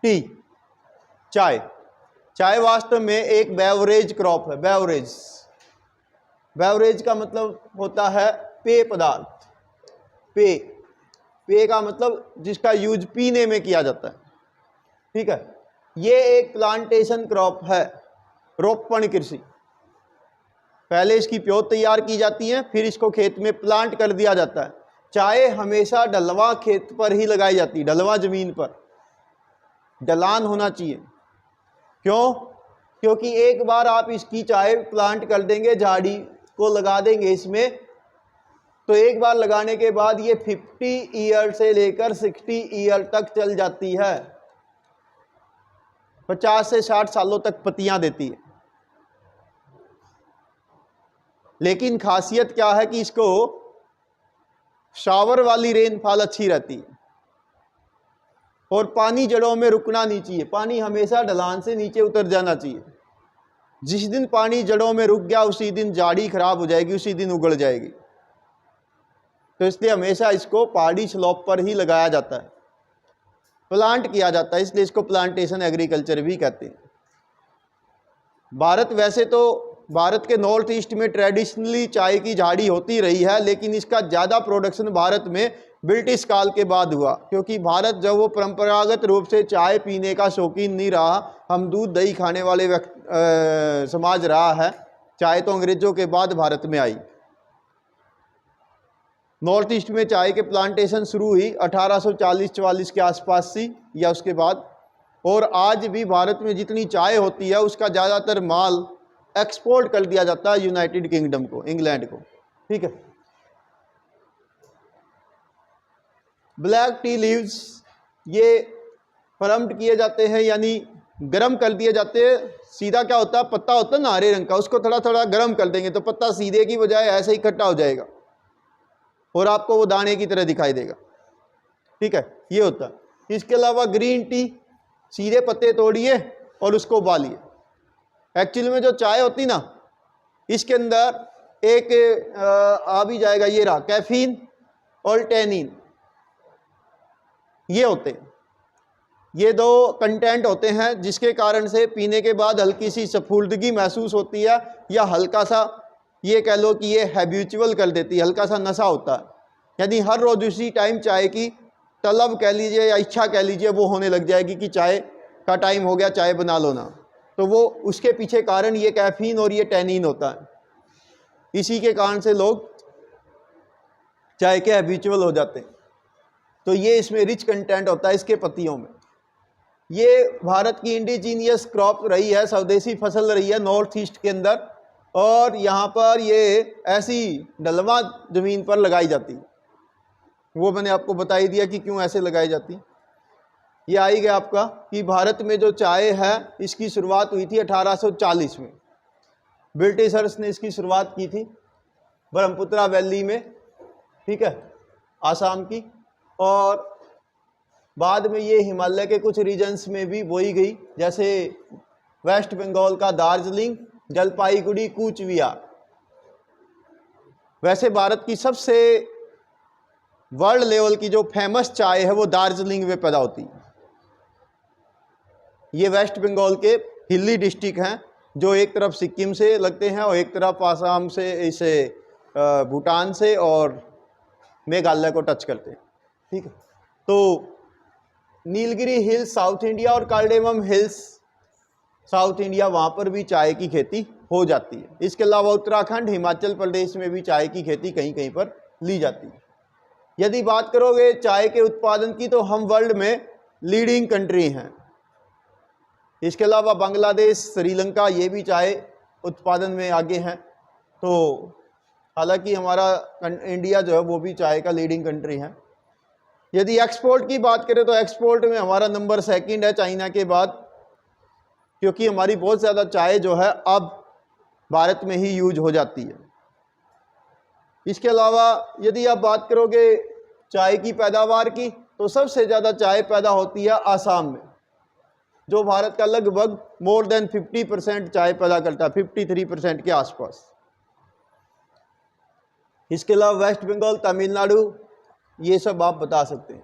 T, चाय। चाय वास्तव में एक बेवरेज क्रॉप है। बेवरेज, बेवरेज का मतलब होता है पेय पदार्थ। पेय, पेय का मतलब जिसका यूज पीने में किया जाता है, ठीक है। ये एक प्लांटेशन क्रॉप है, रोपण कृषि। पहले इसकी प्योत तैयार की जाती है, फिर इसको खेत में प्लांट कर दिया जाता है। चाय हमेशा ढलवा खेत पर ही लगाई जाती है, ढलवा जमीन पर, ढलान होना चाहिए। क्यों? क्योंकि एक बार आप इसकी चाय प्लांट कर देंगे, झाड़ी को लगा देंगे इसमें, तो एक बार लगाने के बाद ये 50 ईयर से लेकर 60 ईयर तक चल जाती है। 50 से 60 सालों तक पत्तियां देती है। लेकिन खासियत क्या है कि इसको शावर वाली रेनफॉल अच्छी रहती है और पानी जड़ों में रुकना नहीं चाहिए। पानी हमेशा ढलान से नीचे उतर जाना चाहिए। जिस दिन पानी जड़ों में रुक गया उसी दिन झाड़ी खराब हो जाएगी, उसी दिन उगड़ जाएगी। तो इसलिए हमेशा इसको पहाड़ी स्लोप पर ही लगाया जाता है, प्लांट किया जाता है, इसलिए इसको प्लांटेशन एग्रीकल्चर भी कहते हैं। भारत, वैसे तो भारत के नॉर्थ ईस्ट में ट्रेडिशनली चाय की झाड़ी होती रही है, लेकिन इसका ज़्यादा प्रोडक्शन भारत में ब्रिटिश काल के बाद हुआ, क्योंकि भारत जब वो परंपरागत रूप से चाय पीने का शौकीन नहीं रहा, हम दूध दही खाने वाले समाज रहा है। चाय तो अंग्रेजों के बाद भारत में आई। नॉर्थ ईस्ट में चाय के प्लांटेशन शुरू हुई 1840-44 के आसपास से या उसके बाद, और आज भी भारत में जितनी चाय होती है उसका ज़्यादातर माल एक्सपोर्ट कर दिया जाता है यूनाइटेड किंगडम को, इंग्लैंड को, ठीक है। ब्लैक टी लीव्स ये फर्म्ड किए जाते हैं, यानी गर्म कर दिए जाते हैं। सीधा क्या होता है, पत्ता होता है ना हरे रंग का, उसको थोड़ा थोड़ा गर्म कर देंगे तो पत्ता सीधे की बजाय ऐसे ही इकट्ठा हो जाएगा और आपको वो दाने की तरह दिखाई देगा, ठीक है। ये होता है। इसके अलावा ग्रीन टी, सीधे पत्ते तोड़िए और उसको उबालिए। एक्चुअली में जो चाय होती ना, इसके अंदर एक आ भी जाएगा, ये रहा, कैफीन और टैनिन, ये होते हैं। ये दो कंटेंट होते हैं जिसके कारण से पीने के बाद हल्की सी स्फूर्दगी महसूस होती है, या हल्का सा ये कह लो कि ये हैबिचुअल कर देती है, हल्का सा नशा होता है। यानी हर रोज उसी टाइम चाय की तलब कह लीजिए या इच्छा कह लीजिए वो होने लग जाएगी कि चाय का टाइम हो गया, चाय बना लो ना। तो वो उसके पीछे कारण ये कैफीन और ये टैनिन होता है। इसी के कारण से लोग चाय के हैबिचुअल हो जाते हैं। तो ये इसमें रिच कंटेंट होता है इसके पत्तियों में। ये भारत की इंडिजीनियस क्रॉप रही है, स्वदेशी फसल रही है नॉर्थ ईस्ट के अंदर, और यहाँ पर ये ऐसी ढलवा ज़मीन पर लगाई जाती है। वो मैंने आपको बता ही दिया कि क्यों ऐसे लगाई जाती। ये आई गया आपका कि भारत में जो चाय है इसकी शुरुआत हुई थी 1840 में। ब्रिटिशर्स ने इसकी शुरुआत की थी ब्रह्मपुत्रा वैली में, ठीक है, आसाम की, और बाद में ये हिमालय के कुछ रीजन्स में भी बोई गई, जैसे वेस्ट बंगाल का दार्जिलिंग, जलपाईगुड़ी, कूचबिहार। वैसे भारत की सबसे वर्ल्ड लेवल की जो फेमस चाय है वो दार्जिलिंग में पैदा होती है। ये वेस्ट बंगाल के हिली डिस्ट्रिक्ट हैं जो एक तरफ सिक्किम से लगते हैं और एक तरफ आसाम से, इसे भूटान से और मेघालय को टच करते हैं, ठीक है। तो नीलगिरी हिल्स साउथ इंडिया और कार्डेमम हिल्स साउथ इंडिया, वहाँ पर भी चाय की खेती हो जाती है। इसके अलावा उत्तराखंड, हिमाचल प्रदेश में भी चाय की खेती कहीं कहीं पर ली जाती है। यदि बात करोगे चाय के उत्पादन की तो हम वर्ल्ड में लीडिंग कंट्री हैं। इसके अलावा बांग्लादेश, श्रीलंका, ये भी चाय उत्पादन में आगे हैं। तो हालांकि हमारा इंडिया जो है वो भी चाय का लीडिंग कंट्री है। यदि एक्सपोर्ट की बात करें तो एक्सपोर्ट में हमारा नंबर सेकंड है चाइना के बाद, क्योंकि हमारी बहुत ज़्यादा चाय जो है अब भारत में ही यूज हो जाती है। इसके अलावा यदि आप बात करोगे चाय की पैदावार की तो सबसे ज़्यादा चाय पैदा होती है आसाम में, जो भारत का लगभग मोर देन 50% चाय पैदा करता है, 53% के आसपास। इसके अलावा वेस्ट बंगाल, तमिलनाडु, ये सब आप बता सकते हैं।